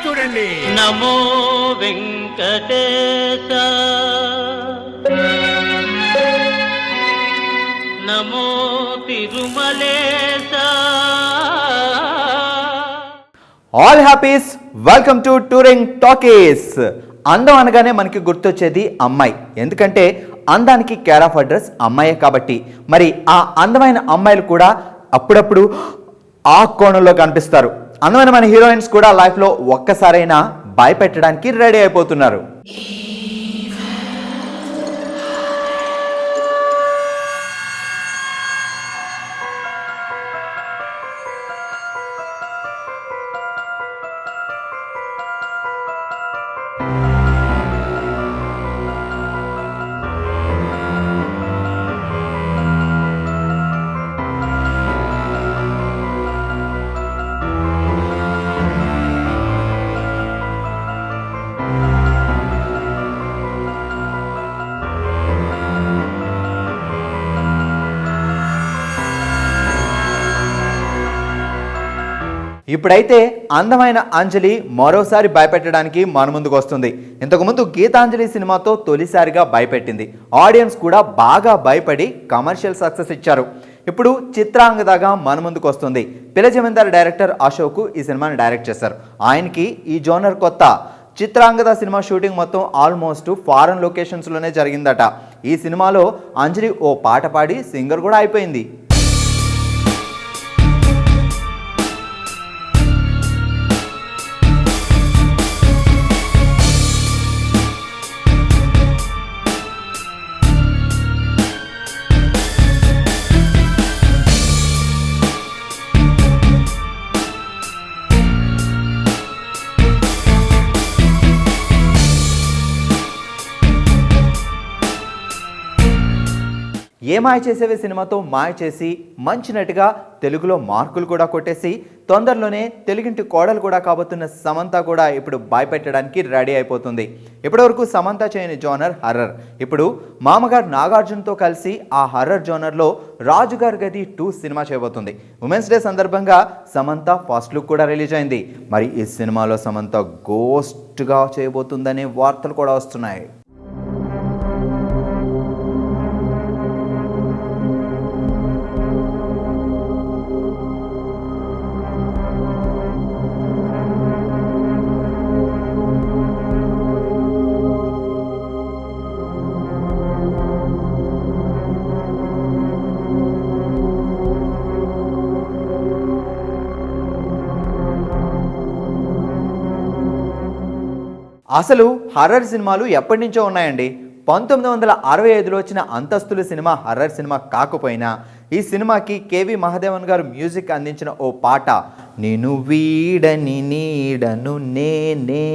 చూడండి. నమో వెంకటేశ, నమో Tirumalesha. All happies, welcome to Touring Talkies. అందం అనగానే మనకి గుర్తొచ్చేది అమ్మాయి, ఎందుకంటే అందానికి కేర్ ఆఫ్ అడ్రస్ అమ్మాయే కాబట్టి. మరి ఆ అందమైన అమ్మాయిలు కూడా అప్పుడప్పుడు ఆ కోణంలో కనిపిస్తారు. అందమైన మన హీరోయిన్స్ కూడా లైఫ్లో ఒక్కసారైనా భయపెట్టడానికి రెడీ అయిపోతున్నారు. ఇప్పుడైతే అందమైన అంజలి మరోసారి భయపెట్టడానికి మన ముందుకు వస్తుంది. ఇంతకుముందు గీతాంజలి సినిమాతో తొలిసారిగా భయపెట్టింది. ఆడియన్స్ కూడా బాగా భయపడి కమర్షియల్ సక్సెస్ ఇచ్చారు. ఇప్పుడు చిత్రాంగదగా మన ముందుకు వస్తుంది. పిల్ల జమీందార్ డైరెక్టర్ అశోక్ ఈ సినిమాని డైరెక్ట్ చేశారు. ఆయనకి ఈ జోనర్ కొత్త. చిత్రాంగద సినిమా షూటింగ్ మొత్తం ఆల్మోస్ట్ ఫారెన్ లొకేషన్స్లోనే జరిగిందట. ఈ సినిమాలో అంజలి ఓ పాట పాడి సింగర్ కూడా అయిపోయింది. ఏ మాయ చేసేవే సినిమాతో మాయ చేసి మంచి నటిగా తెలుగులో మార్కులు కూడా కొట్టేసి తొందరలోనే తెలుగింటి కోడలు కూడా కాబోతున్న సమంత కూడా ఇప్పుడు భయపెట్టడానికి రెడీ అయిపోతుంది. ఇప్పటివరకు సమంత చేయని జోనర్ హర్రర్. ఇప్పుడు మామగారు నాగార్జునతో కలిసి ఆ హర్రర్ జోనర్లో రాజుగారి గది 2 సినిమా చేయబోతుంది. ఉమెన్స్ డే సందర్భంగా సమంత ఫస్ట్ లుక్ కూడా రిలీజ్ అయింది. మరి ఈ సినిమాలో సమంత గోస్ట్గా చేయబోతుందనే వార్తలు కూడా వస్తున్నాయి. అసలు హర్రర్ సినిమాలు ఎప్పటి నుంచో ఉన్నాయండి. 1965లో వచ్చిన అంతస్తులు సినిమా హర్రర్ సినిమా కాకపోయినా ఈ సినిమాకి కేవి మహాదేవన్ గారు మ్యూజిక్ అందించిన ఓ పాట నేను వీడని నీడను నేనే,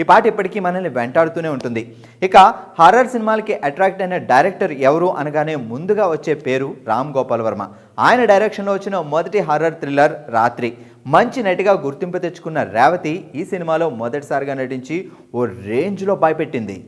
ఈ పాట ఇప్పటికీ మనల్ని వెంటాడుతూనే ఉంటుంది. ఇక హర్రర్ సినిమాలకి అట్రాక్ట్ అయిన డైరెక్టర్ ఎవరు అనగానే ముందుగా వచ్చే పేరు రామ్ గోపాల్ వర్మ. ఆయన డైరెక్షన్లో వచ్చిన మొదటి హర్రర్ థ్రిల్లర్ రాత్రి. మంచి నటిగా గుర్తింపు తెచ్చుకున్న రేవతి ఈ సినిమాలో మొదటిసారిగా నటించి ఓ రేంజ్లో భయపెట్టింది.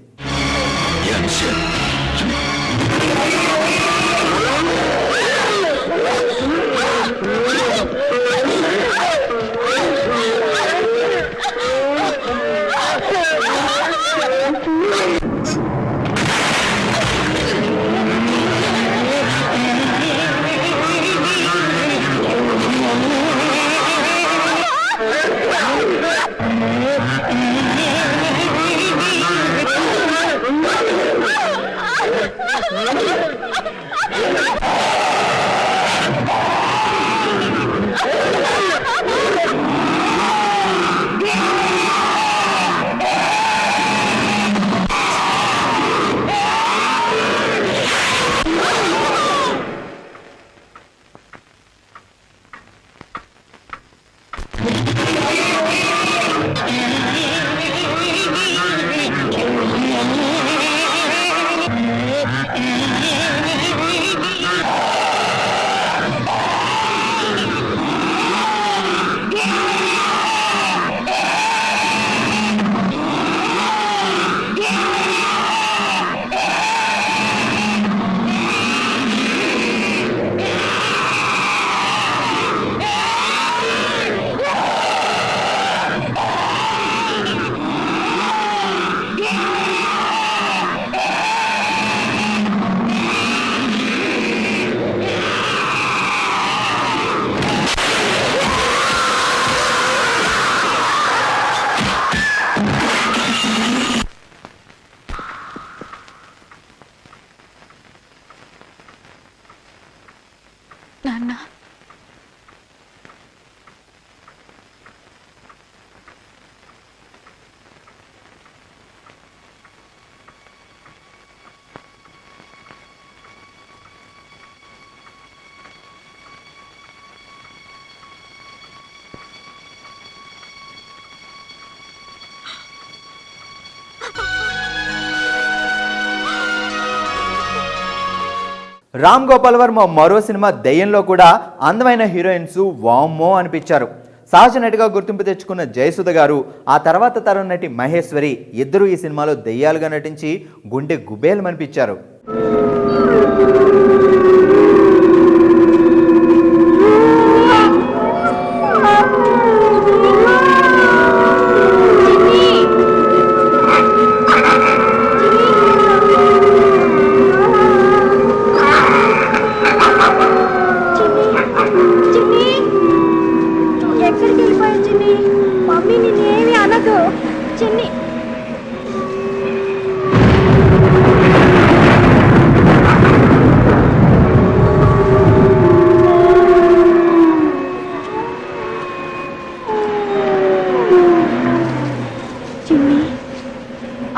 నాన్న రామ్ గోపాల్ వర్మ మరో సినిమా దెయ్యంలో కూడా అందమైన హీరోయిన్స్ వామ్మో అనిపించారు. సహజ నటిగా గుర్తింపు తెచ్చుకున్న జయసుధ గారు, ఆ తర్వాత తరం నటి మహేశ్వరి ఇద్దరు ఈ సినిమాలో దెయ్యాలుగా నటించి గుండె గుబేలమనిపించారు.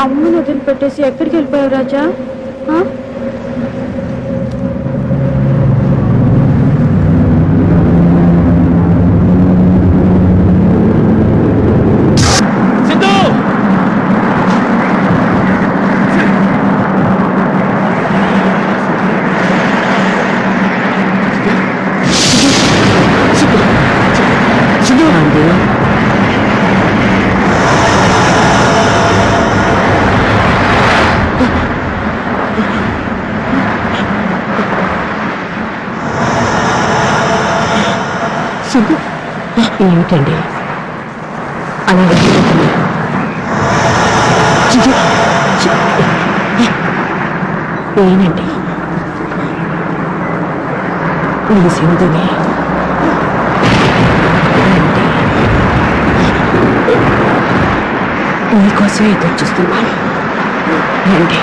అమ్మని వదిలిపెట్టేసి ఎక్కడికి వెళ్ళిపోయావు రాజా? ఏమిటండి అలా నేనండి నీ సింధుని. నీకోసం ఎదురు చూస్తున్నాను. రండి.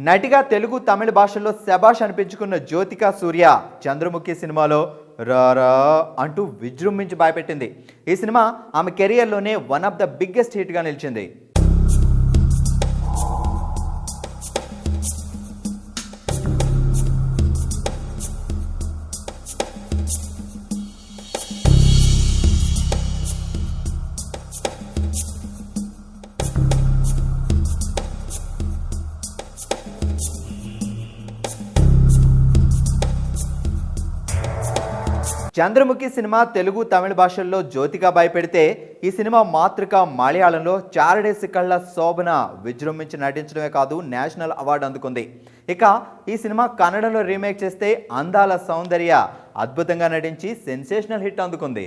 నటిగా తెలుగు తమిళ భాషల్లో శభాష్ అనిపించుకున్న జ్యోతిక సూర్య చంద్రముఖి సినిమాలో రారా అంటూ విజృంభించి భయపెట్టింది. ఈ సినిమా ఆమె కెరియర్లోనే వన్ ఆఫ్ ద బిగ్గెస్ట్ హిట్గా నిలిచింది. చంద్రముఖి సినిమా తెలుగు తమిళ భాషల్లో జ్యోతిగా భయపెడితే, ఈ సినిమా మాతృక మలయాళంలో చారడేసి కళ్ళ శోభన విజృంభించి నటించడమే కాదు నేషనల్ అవార్డు అందుకుంది. ఇక ఈ సినిమా కన్నడంలో రీమేక్ చేస్తే అందాల సౌందర్య అద్భుతంగా నటించి సెన్సేషనల్ హిట్ అందుకుంది.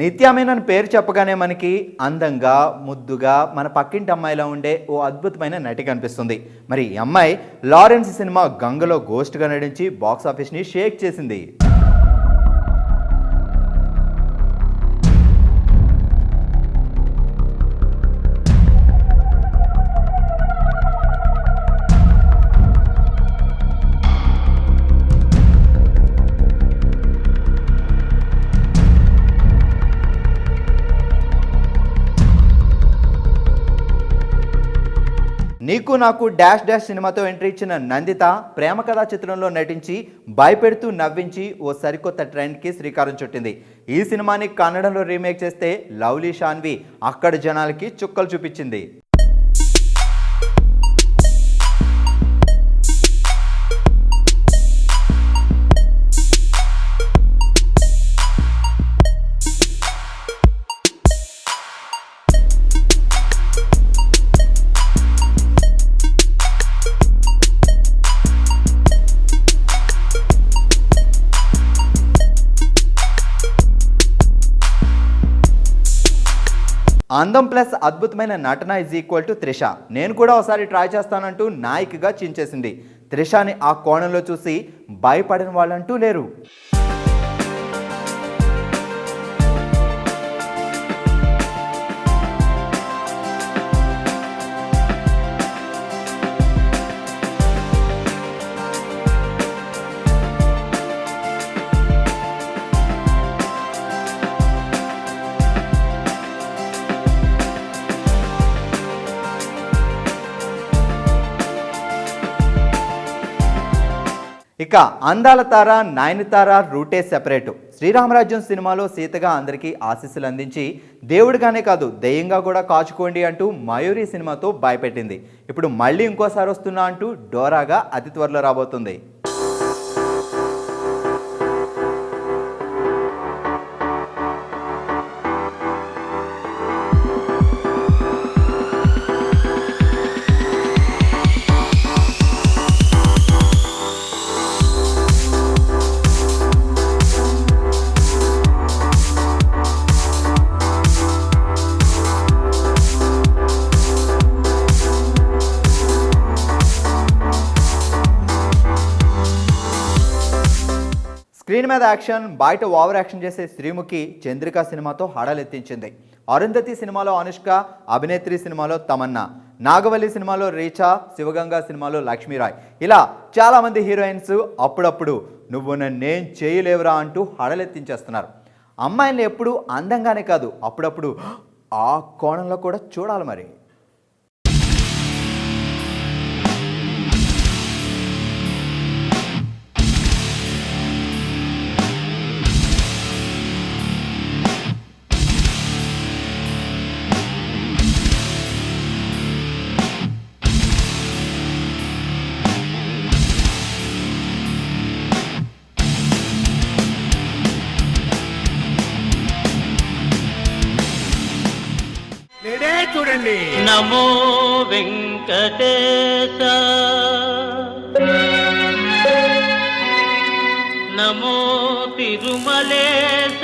నిత్యామేనని పేరు చెప్పగానే మనకి అందంగా ముద్దుగా మన పక్కింటి అమ్మాయిలా ఉండే ఓ అద్భుతమైన నటి కనిపిస్తుంది. మరి ఈ అమ్మాయి లారెన్స్ సినిమా గంగలో గోస్ట్గా నటించి బాక్స్ ఆఫీస్ని షేక్ చేసింది. నీకు నాకు డాష్ డాష్ సినిమాతో ఎంట్రీ ఇచ్చిన నందిత ప్రేమ కథా చిత్రంలో నటించి భయపెడుతూ నవ్వించి ఓ సరికొత్త ట్రెండ్కి శ్రీకారం చుట్టింది. ఈ సినిమాని కన్నడంలో రీమేక్ చేస్తే లవ్లీ షాన్వి అక్కడి జనాలకి చుక్కలు చూపించింది. అందం ప్లస్ అద్భుతమైన నటన ఈజ్ ఈక్వల్ టు త్రిష. నేను కూడా ఒకసారి ట్రై చేస్తానంటూ నాయికగా చించేసింది. త్రిషని ఆ కోణంలో చూసి భయపడిన వాళ్ళంటూ లేరు. ఇక అందాల తార నయనతార రూటే సెపరేటు. శ్రీరామరాజ్యం సినిమాలో సీతగా అందరికీ ఆశీస్సులు అందించి దేవుడిగానే కాదు దెయ్యంగా కూడా కాచుకోండి అంటూ మయూరి సినిమాతో భయపెట్టింది. ఇప్పుడు మళ్ళీ ఇంకోసారి వస్తున్నా అంటూ డోరాగా అతి త్వరలో రాబోతుంది. స్క్రీన్ మీద యాక్షన్, బయట ఓవర్ యాక్షన్ చేసే శ్రీముఖి చంద్రిక సినిమాతో హడలెత్తించింది. అరుంధతి సినిమాలో అనుష్క, అభినేత్రి సినిమాలో తమన్నా, నాగవల్లి సినిమాలో రీచా, శివగంగా సినిమాలో లక్ష్మీరాయ్, ఇలా చాలామంది హీరోయిన్స్ అప్పుడప్పుడు నువ్వు నన్నేం చేయలేవురా అంటూ హడలెత్తించేస్తున్నారు. అమ్మాయిల్ని ఎప్పుడు అందంగానే కాదు అప్పుడప్పుడు ఆ కోణంలో కూడా చూడాలి మరి. చూడండి. నమో వెంకటేశ, నమో తిరుమలేశ.